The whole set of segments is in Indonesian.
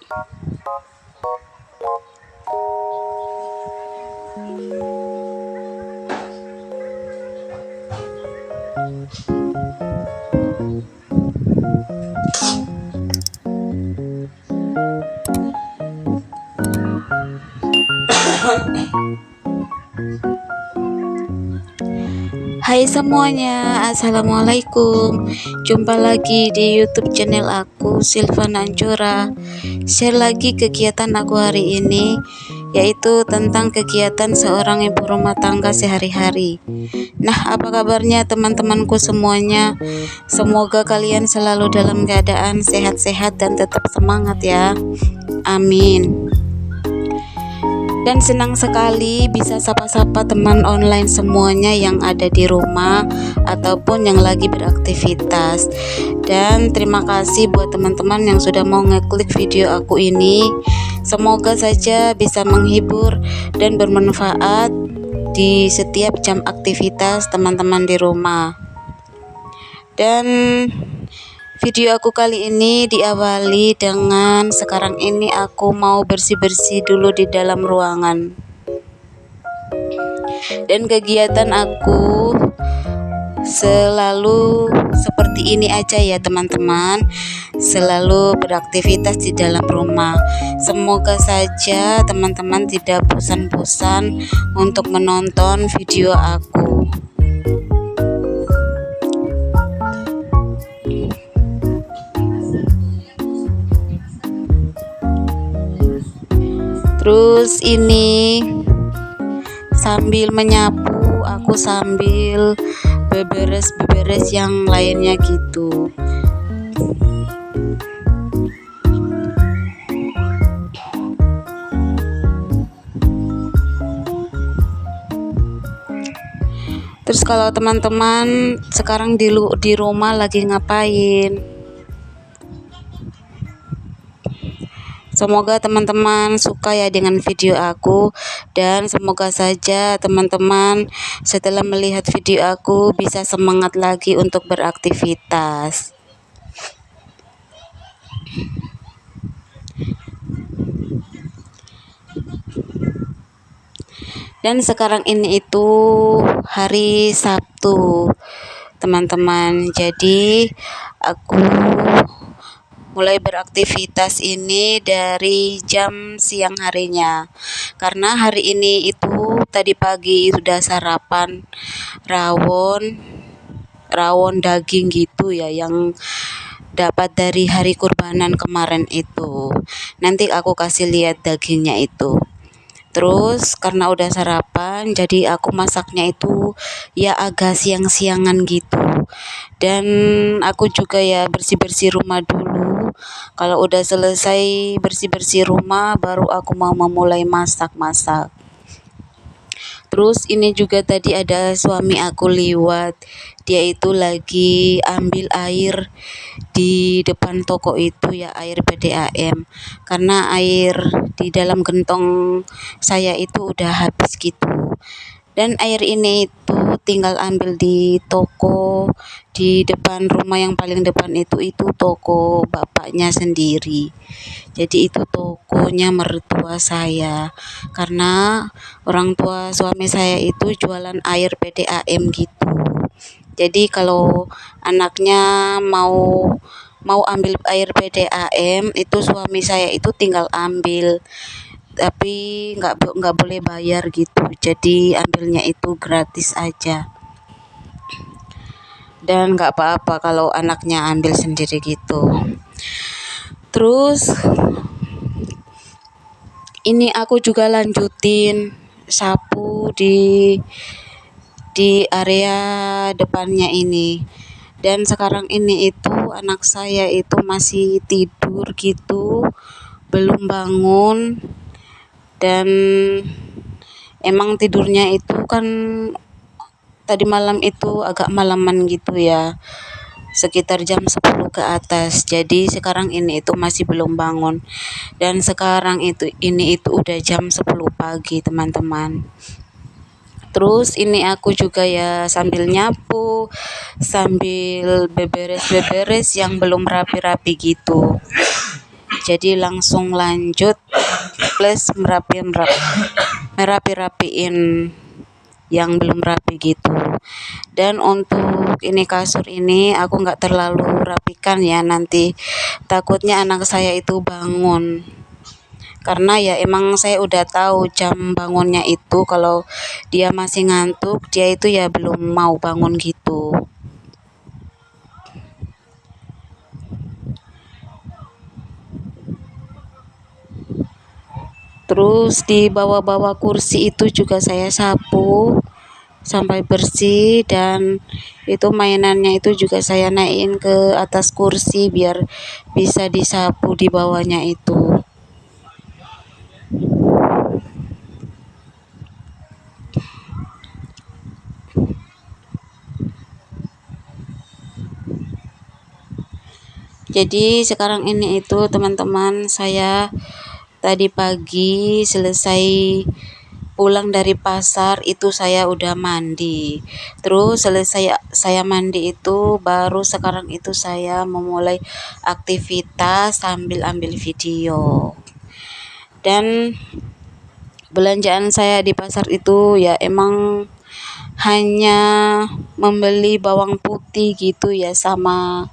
Hai semuanya, assalamualaikum. Jumpa lagi di YouTube channel aku, Silvana Ancura. Share lagi kegiatan aku hari ini, yaitu tentang kegiatan seorang ibu rumah tangga sehari-hari. Nah, apa kabarnya teman-temanku semuanya? Semoga kalian selalu dalam keadaan sehat-sehat dan tetap semangat ya. Amin. Dan senang sekali bisa sapa-sapa teman online semuanya yang ada di rumah ataupun yang lagi beraktivitas. Dan terima kasih buat teman-teman yang sudah mau ngeklik video aku ini. Semoga saja bisa menghibur dan bermanfaat di setiap jam aktivitas teman-teman di rumah. Dan video aku kali ini diawali dengan sekarang ini aku mau bersih-bersih dulu di dalam ruangan. Dan kegiatan aku selalu seperti ini aja ya teman-teman, selalu beraktivitas di dalam rumah. Semoga saja teman-teman tidak bosan-bosan untuk menonton video aku. Terus ini sambil menyapu, aku sambil beberes-beberes yang lainnya gitu. Terus kalau teman-teman sekarang di rumah lagi ngapain? Semoga teman-teman suka ya dengan video aku, dan semoga saja teman-teman setelah melihat video aku bisa semangat lagi untuk beraktivitas. Dan sekarang ini itu hari Sabtu, teman-teman. Jadi aku mulai beraktivitas ini dari jam siang harinya, karena hari ini itu tadi pagi sudah sarapan rawon daging gitu ya, yang dapat dari hari kurbanan kemarin itu. Nanti aku kasih lihat dagingnya itu. Terus karena udah sarapan, jadi aku masaknya itu ya agak siang-siangan gitu. Dan aku juga ya bersih-bersih rumah dulu. Kalau udah selesai bersih-bersih rumah, baru aku mau memulai masak-masak. Terus ini juga tadi ada suami aku lewat. Dia itu lagi ambil air di depan toko itu ya, air PDAM. Karena air di dalam gentong saya itu udah habis gitu. Dan air ini itu tinggal ambil di toko di depan rumah, yang paling depan itu toko bapaknya sendiri. Jadi itu tokonya mertua saya, karena orang tua suami saya itu jualan air PDAM gitu. Jadi kalau anaknya mau ambil air PDAM itu, suami saya itu tinggal ambil, tapi nggak boleh bayar gitu. Jadi ambilnya itu gratis aja, dan nggak apa-apa kalau anaknya ambil sendiri gitu. Terus ini aku juga lanjutin sapu di area depannya ini. Dan sekarang ini itu anak saya itu masih tidur gitu, belum bangun. Dan emang tidurnya itu kan tadi malam itu agak malaman gitu ya, sekitar jam 10 ke atas. Jadi sekarang ini itu masih belum bangun. Dan sekarang ini itu udah jam 10 pagi, teman-teman. Terus ini aku juga ya sambil nyapu, sambil beberes-beberes yang belum rapi-rapi gitu. jadi langsung lanjut plus merapi-rapiin yang belum rapi gitu. Dan untuk ini kasur ini aku nggak terlalu rapikan ya, nanti takutnya anak saya itu bangun, karena ya emang saya udah tahu jam bangunnya itu, kalau dia masih ngantuk dia itu ya belum mau bangun gitu. Terus di bawah-bawah kursi itu juga saya sapu sampai bersih, dan itu mainannya itu juga saya naikin ke atas kursi biar bisa disapu di bawahnya itu. Jadi sekarang ini itu teman-teman, saya tadi pagi selesai pulang dari pasar itu saya udah mandi. Terus selesai saya mandi itu baru sekarang itu saya memulai aktivitas sambil ambil video. Dan belanjaan saya di pasar itu ya emang hanya membeli bawang putih gitu ya, sama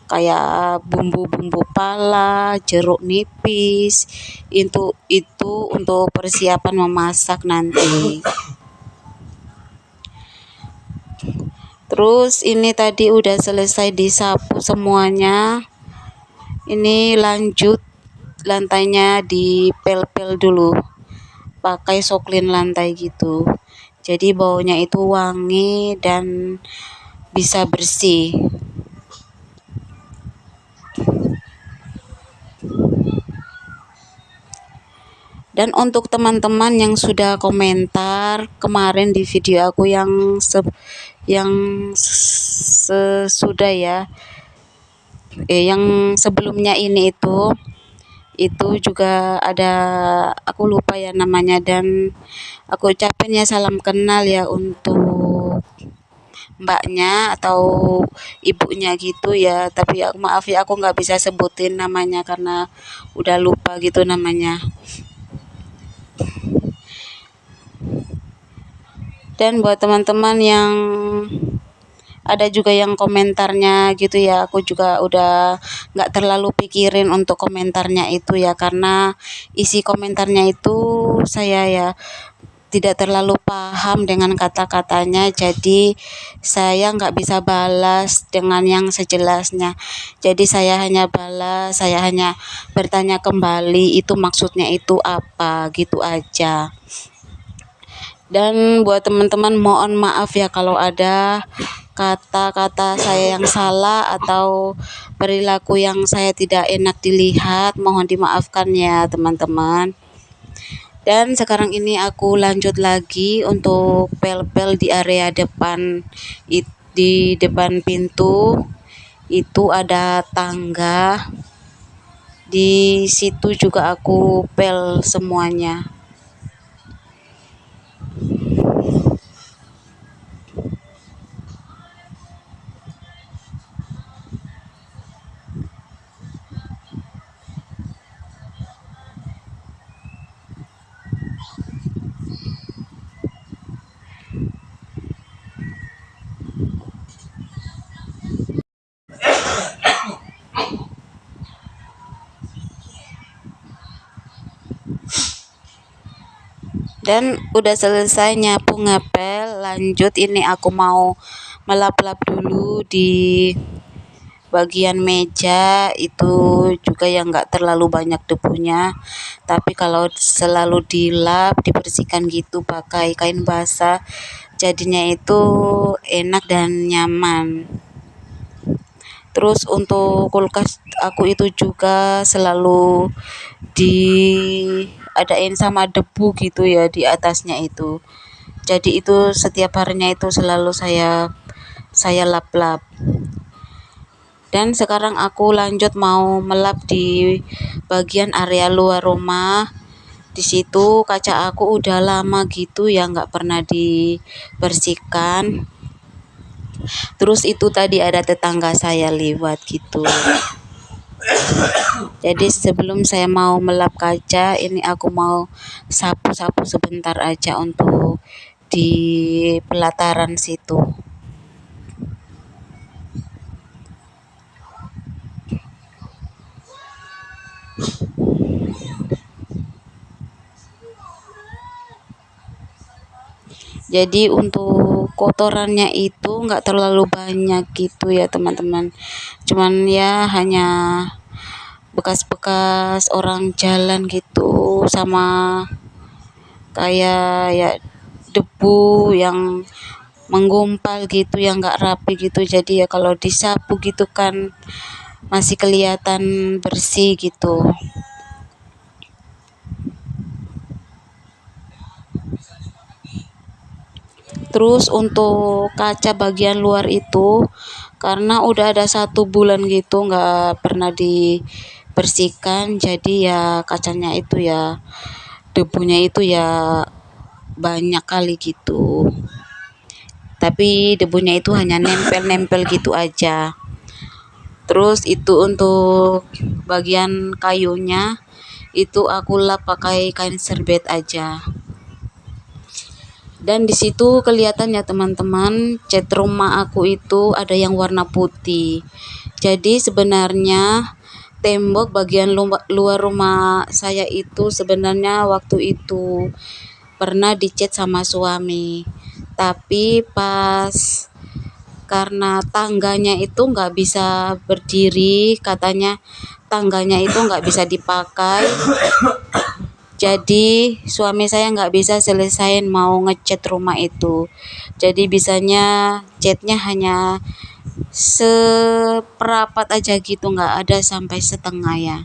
kayak bumbu-bumbu pala, jeruk nipis. Itu untuk persiapan memasak nanti. Terus ini tadi udah selesai disapu semuanya. Ini lanjut lantainya dipel-pel dulu pakai soklin lantai gitu. Jadi baunya itu wangi dan bisa bersih. Dan untuk teman-teman yang sudah komentar kemarin di video aku yang sesudah ya, yang sebelumnya ini itu juga ada, aku lupa ya namanya, dan aku ucapin ya salam kenal ya untuk mbaknya atau ibunya gitu ya, tapi ya maaf ya aku nggak bisa sebutin namanya karena udah lupa gitu namanya. Dan buat teman-teman yang ada juga yang komentarnya gitu ya, aku juga udah nggak terlalu pikirin untuk komentarnya itu ya, karena isi komentarnya itu saya ya tidak terlalu paham dengan kata-katanya, jadi saya nggak bisa balas dengan yang sejelasnya. Jadi saya hanya bertanya kembali itu maksudnya itu apa gitu aja. Dan buat teman-teman mohon maaf ya kalau ada kata-kata saya yang salah atau perilaku yang saya tidak enak dilihat, mohon dimaafkan ya teman-teman. Dan sekarang ini aku lanjut lagi untuk pel-pel di area depan, di depan pintu itu ada tangga, di situ juga aku pel semuanya. Dan udah selesai nyapu ngepel, lanjut ini aku mau melap-lap dulu di bagian meja itu juga yang enggak terlalu banyak debunya, tapi kalau selalu dilap dibersihkan gitu pakai kain basah jadinya itu enak dan nyaman. Terus untuk kulkas aku itu juga selalu diadain sama debu gitu ya di atasnya itu. Jadi itu setiap harinya itu selalu saya lap-lap. Dan sekarang aku lanjut mau melap di bagian area luar rumah. Di situ kaca aku udah lama gitu ya nggak pernah dibersihkan. Terus itu tadi ada tetangga saya lewat gitu. Jadi sebelum saya mau melap kaca, ini aku mau sapu-sapu sebentar aja untuk di pelataran situ. Jadi untuk kotorannya itu nggak terlalu banyak gitu ya teman-teman. Cuman ya hanya bekas-bekas orang jalan gitu, sama kayak ya debu yang menggumpal gitu, yang nggak rapi gitu. Jadi ya kalau disapu gitu kan masih kelihatan bersih gitu. Terus untuk kaca bagian luar itu, karena udah ada 1 bulan gitu nggak pernah dibersihkan, jadi ya kacanya itu ya debunya itu ya banyak kali gitu. Tapi debunya itu hanya nempel-nempel gitu aja. Terus itu untuk bagian kayunya itu aku lap pakai kain serbet aja. Dan di situ kelihatan ya teman-teman, cat rumah aku itu ada yang warna putih. Jadi sebenarnya tembok bagian luar rumah saya itu sebenarnya waktu itu pernah dicat sama suami. Tapi pas karena tangganya itu nggak bisa berdiri, katanya tangganya itu nggak bisa dipakai, jadi suami saya nggak bisa selesain mau ngecat rumah itu. Jadi bisanya catnya hanya seperapat aja gitu, nggak ada sampai setengah ya.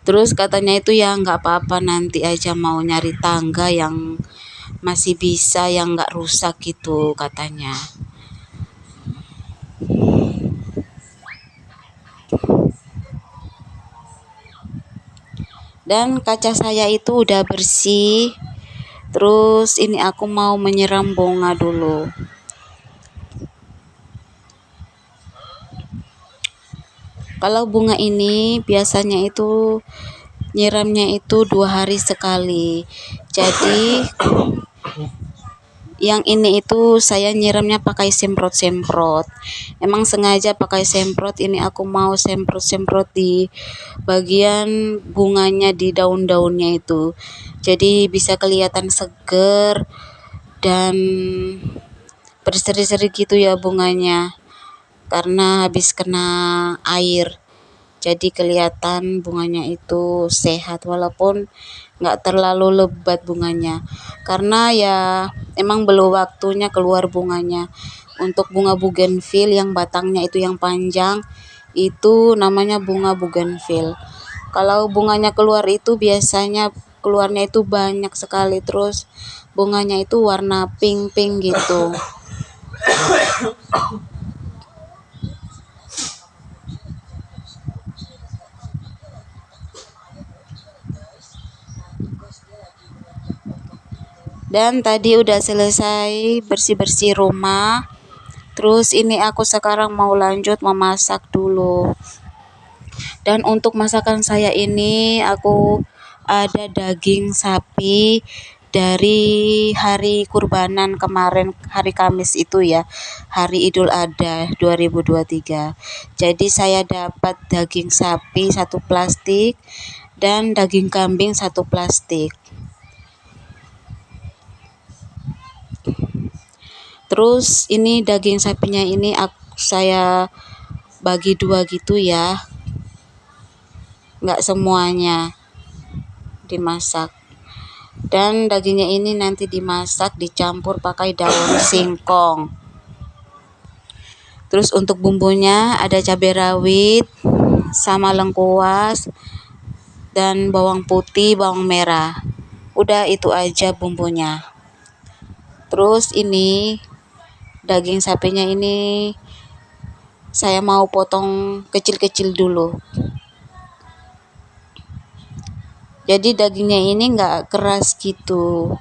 Terus katanya itu ya nggak apa-apa, nanti aja mau nyari tangga yang masih bisa, yang nggak rusak gitu katanya. Dan kaca saya itu udah bersih. Terus ini aku mau menyiram bunga dulu. Kalau bunga ini biasanya itu nyiramnya itu 2 hari sekali. Jadi yang ini itu saya nyiramnya pakai semprot-semprot. Emang sengaja pakai semprot, ini aku mau semprot-semprot di bagian bunganya, di daun-daunnya itu. Jadi bisa kelihatan seger dan berseri-seri gitu ya bunganya. Karena habis kena air. Jadi kelihatan bunganya itu sehat walaupun nggak terlalu lebat bunganya, karena ya emang belum waktunya keluar bunganya. Untuk bunga bougainville yang batangnya itu yang panjang itu namanya bunga bougainville. Kalau bunganya keluar itu biasanya keluarnya itu banyak sekali, terus bunganya itu warna pink-pink gitu. Dan tadi udah selesai bersih-bersih rumah. Terus ini aku sekarang mau lanjut memasak dulu. Dan untuk masakan saya ini aku ada daging sapi dari hari kurbanan kemarin, hari Kamis itu ya, hari Idul Adha 2023. Jadi saya dapat daging sapi 1 plastik dan daging kambing 1 plastik. Terus ini daging sapinya ini saya bagi 2 gitu ya, nggak semuanya dimasak. Dan dagingnya ini nanti dimasak dicampur pakai daun singkong. Terus untuk bumbunya ada cabai rawit sama lengkuas dan bawang putih, bawang merah. Udah itu aja bumbunya. Terus ini daging sapinya ini saya mau potong kecil-kecil dulu. Jadi dagingnya ini nggak keras gitu.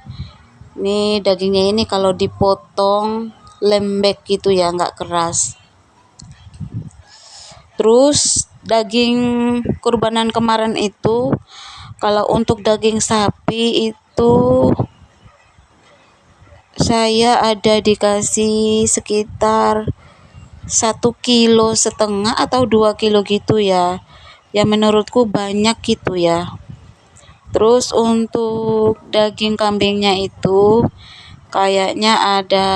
Ini dagingnya ini kalau dipotong lembek gitu ya, nggak keras. Terus daging kurbanan kemarin itu, kalau untuk daging sapi itu saya ada dikasih sekitar 1,5 kilo atau 2 kilo gitu ya. Ya menurutku banyak gitu ya. Terus untuk daging kambingnya itu kayaknya ada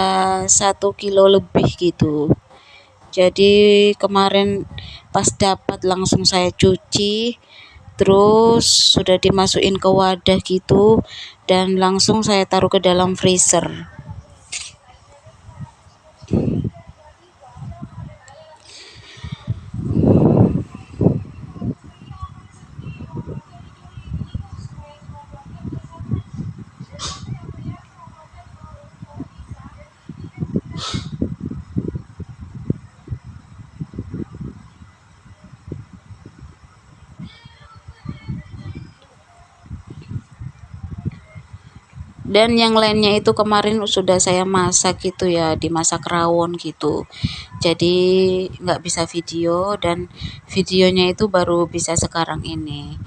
1 kilo lebih gitu. Jadi kemarin pas dapat langsung saya cuci, terus sudah dimasukin ke wadah gitu dan langsung saya taruh ke dalam freezer. Dan yang lainnya itu kemarin sudah saya masak gitu ya, dimasak rawon gitu. Jadi nggak bisa video dan videonya itu baru bisa sekarang ini.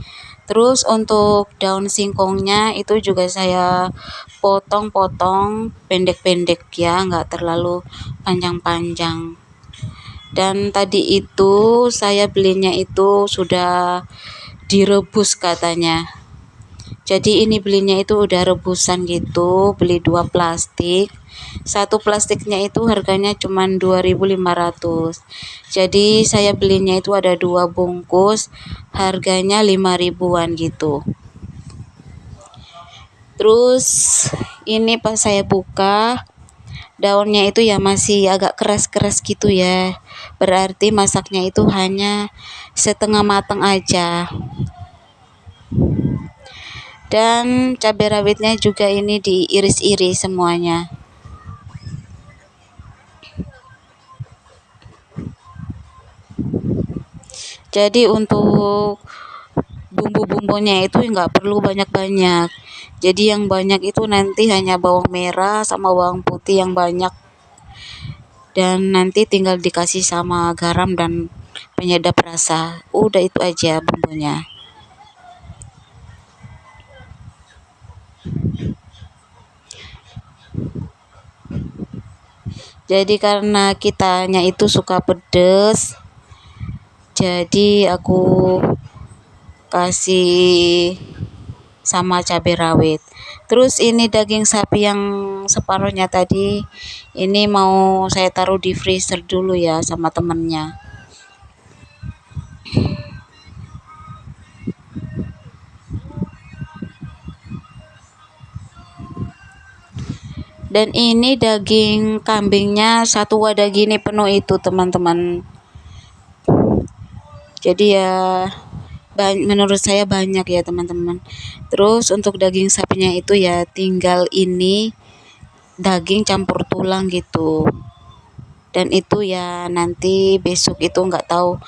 Terus untuk daun singkongnya itu juga saya potong-potong pendek-pendek ya, nggak terlalu panjang-panjang. Dan tadi itu saya belinya itu sudah direbus katanya. Jadi ini belinya itu udah rebusan gitu, beli 2 plastik. Satu plastiknya itu harganya cuma 2.500. Jadi saya belinya itu ada 2 bungkus, harganya 5 ribuan gitu. Terus ini pas saya buka, daunnya itu ya masih agak keras-keras gitu ya. Berarti masaknya itu hanya setengah matang aja. Dan cabai rawitnya juga ini diiris-iris semuanya. Jadi untuk bumbu-bumbunya itu nggak perlu banyak-banyak. Jadi yang banyak itu nanti hanya bawang merah sama bawang putih yang banyak. Dan nanti tinggal dikasih sama garam dan penyedap rasa. Udah itu aja bumbunya. Jadi karena kitanya itu suka pedes, jadi aku kasih sama cabai rawit. Terus ini daging sapi yang separuhnya tadi, ini mau saya taruh di freezer dulu ya sama temennya. Dan ini daging kambingnya satu wadah gini penuh itu teman-teman. Jadi ya menurut saya banyak ya teman-teman. Terus untuk daging sapinya itu ya tinggal ini daging campur tulang gitu. Dan itu ya nanti besok itu nggak tahu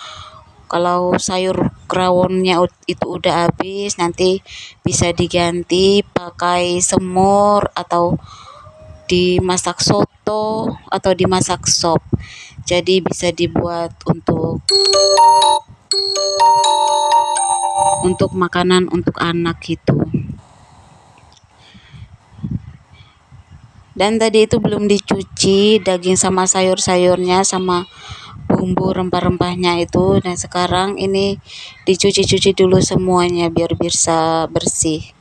kalau sayur rawonnya itu udah habis, nanti bisa diganti pakai semur atau dimasak soto atau dimasak sop. Jadi bisa dibuat untuk makanan untuk anak gitu. Dan tadi itu belum dicuci daging sama sayur-sayurnya sama bumbu rempah-rempahnya itu. Dan sekarang ini dicuci-cuci dulu semuanya biar bisa bersih.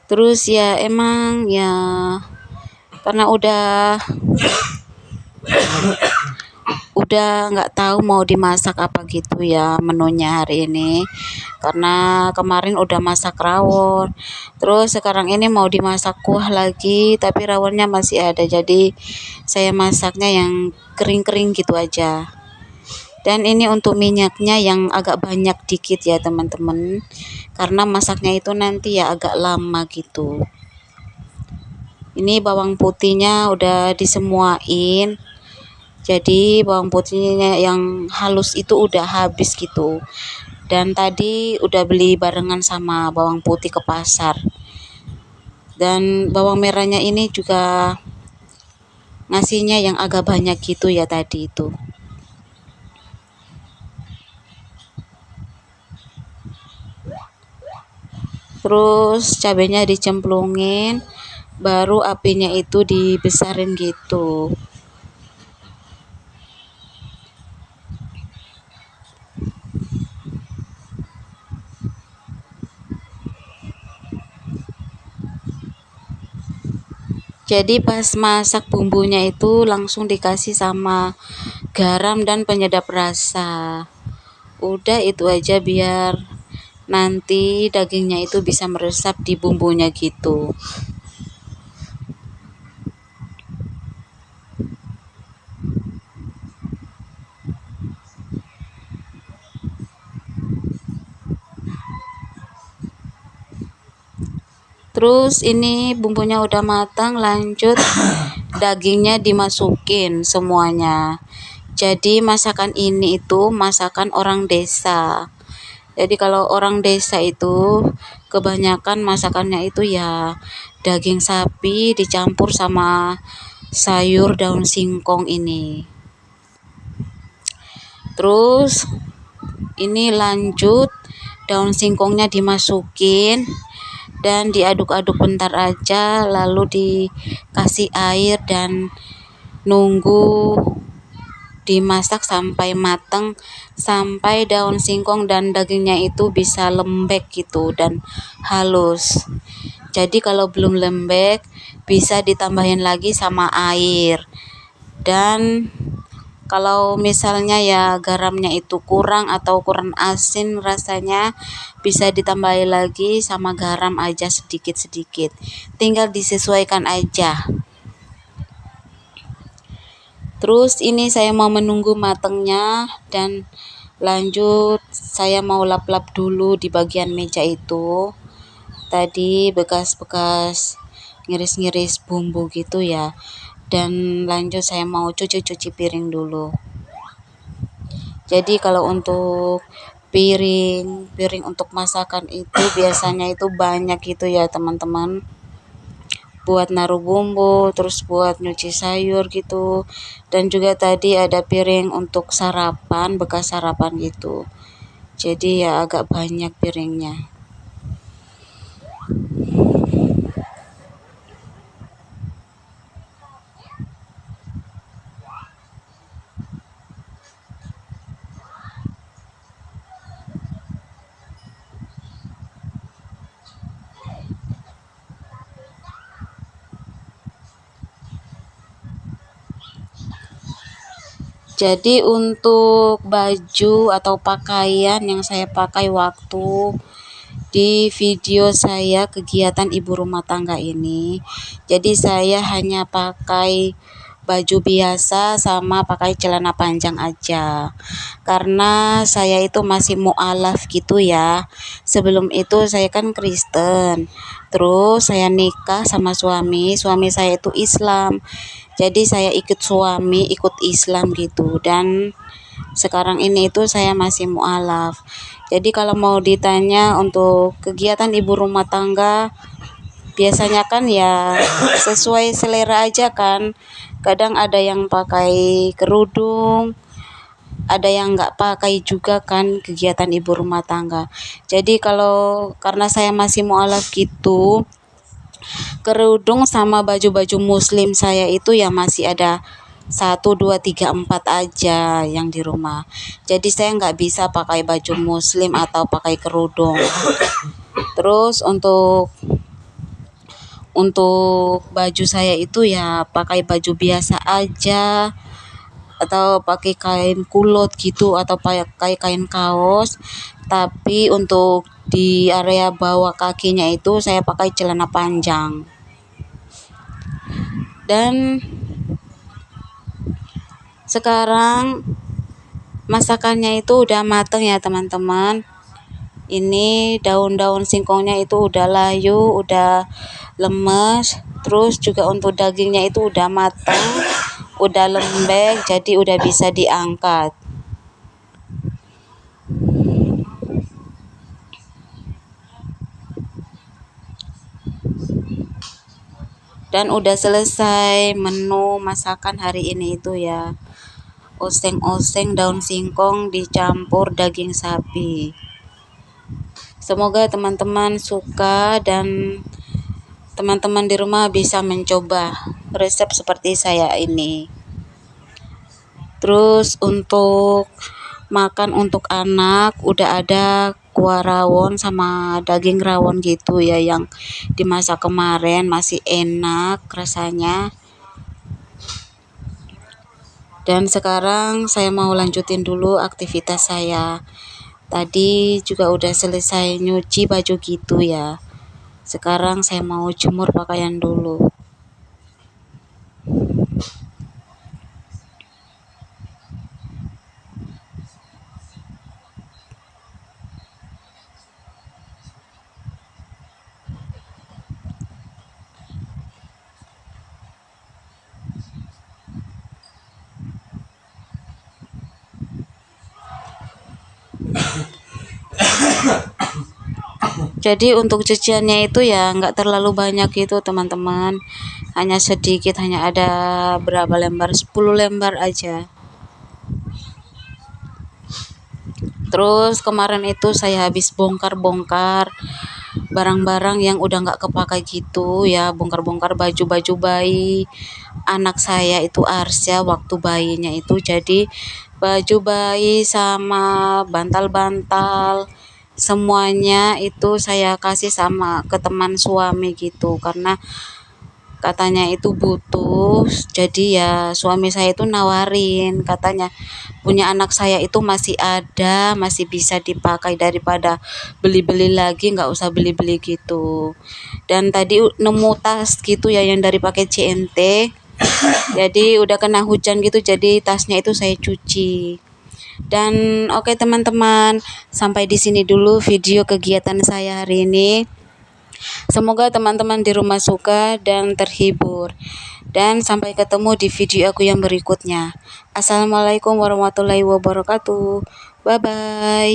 Terus ya emang ya karena udah nggak tahu mau dimasak apa gitu ya menunya hari ini, karena kemarin udah masak rawon, terus sekarang ini mau dimasak kuah lagi tapi rawonnya masih ada, jadi saya masaknya yang kering-kering gitu aja. Dan ini untuk minyaknya yang agak banyak dikit ya teman-teman, karena masaknya itu nanti ya agak lama gitu. Ini bawang putihnya udah disemuain, jadi bawang putihnya yang halus itu udah habis gitu. Dan tadi udah beli barengan sama bawang putih ke pasar. Dan bawang merahnya ini juga ngasihnya yang agak banyak gitu ya tadi itu. Terus cabenya dicemplungin, baru apinya itu dibesarin gitu. Jadi pas masak bumbunya itu langsung dikasih sama garam dan penyedap rasa. Udah itu aja biar nanti dagingnya itu bisa meresap di bumbunya gitu. Terus ini bumbunya udah matang, lanjut dagingnya dimasukin semuanya. Jadi masakan ini itu masakan orang desa. Jadi kalau orang desa itu kebanyakan masakannya itu ya daging sapi dicampur sama sayur daun singkong ini. Terus ini lanjut daun singkongnya dimasukin dan diaduk-aduk bentar aja, lalu dikasih air dan nunggu dimasak sampai mateng, sampai daun singkong dan dagingnya itu bisa lembek gitu dan halus. Jadi kalau belum lembek bisa ditambahin lagi sama air. Dan kalau misalnya ya garamnya itu kurang atau kurang asin rasanya, bisa ditambahin lagi sama garam aja sedikit-sedikit. Tinggal disesuaikan aja. Terus ini saya mau menunggu matangnya dan lanjut saya mau lap-lap dulu di bagian meja itu. Tadi bekas-bekas ngiris-ngiris bumbu gitu ya. Dan lanjut saya mau cuci-cuci piring dulu. Jadi kalau untuk piring untuk masakan itu biasanya itu banyak gitu ya teman-teman, buat naruh bumbu, terus buat nyuci sayur gitu, dan juga tadi ada piring untuk sarapan, bekas sarapan gitu. Jadi ya agak banyak piringnya. Jadi untuk baju atau pakaian yang saya pakai waktu di video saya kegiatan ibu rumah tangga ini, jadi saya hanya pakai baju biasa sama pakai celana panjang aja, karena saya itu masih mualaf gitu ya. Sebelum itu saya kan Kristen, terus saya nikah sama suami saya itu Islam, jadi saya ikut suami ikut Islam gitu. Dan sekarang ini itu saya masih mualaf. Jadi kalau mau ditanya untuk kegiatan ibu rumah tangga, biasanya kan ya sesuai selera aja kan. Kadang ada yang pakai kerudung, ada yang nggak pakai juga kan kegiatan ibu rumah tangga. Jadi kalau karena saya masih mualaf gitu, kerudung sama baju-baju muslim saya itu ya masih ada 1, 2, 3, 4 aja yang di rumah. Jadi saya nggak bisa pakai baju muslim atau pakai kerudung. Terus untuk untuk baju saya itu ya pakai baju biasa aja atau pakai kain kulot gitu atau pakai kain kaos, tapi untuk di area bawah kakinya itu saya pakai celana panjang. Dan sekarang masakannya itu udah mateng ya teman-teman. Ini daun-daun singkongnya itu udah layu, udah lemes. Terus juga untuk dagingnya itu udah mateng, udah lembek, jadi udah bisa diangkat. Dan udah selesai menu masakan hari ini itu ya. Oseng-oseng daun singkong dicampur daging sapi. Semoga teman-teman suka dan teman-teman di rumah bisa mencoba resep seperti saya ini. Terus untuk makan untuk anak udah ada kuah rawon sama daging rawon gitu ya yang dimasak kemarin, masih enak rasanya. Dan sekarang saya mau lanjutin dulu aktivitas saya. Tadi juga udah selesai nyuci baju gitu ya. Sekarang saya mau jemur pakaian dulu. Jadi untuk cuciannya itu ya nggak terlalu banyak gitu teman-teman, hanya sedikit, hanya ada berapa lembar, 10 lembar aja. Terus kemarin itu saya habis bongkar-bongkar barang-barang yang udah nggak kepakai gitu ya, bongkar-bongkar baju-baju bayi anak saya itu Arsya waktu bayinya itu. Jadi baju bayi sama bantal-bantal semuanya itu saya kasih sama ke teman suami gitu, karena katanya itu butuh. Jadi ya suami saya itu nawarin, katanya punya anak saya itu masih ada, masih bisa dipakai, daripada beli-beli lagi nggak usah beli-beli gitu. Dan tadi nemu tas gitu ya yang dari pakai CNT, jadi udah kena hujan gitu, jadi tasnya itu saya cuci. Dan oke teman-teman, sampai di sini dulu video kegiatan saya hari ini. Semoga teman-teman di rumah suka dan terhibur. Dan sampai ketemu di video aku yang berikutnya. Assalamualaikum warahmatullahi wabarakatuh. Bye bye.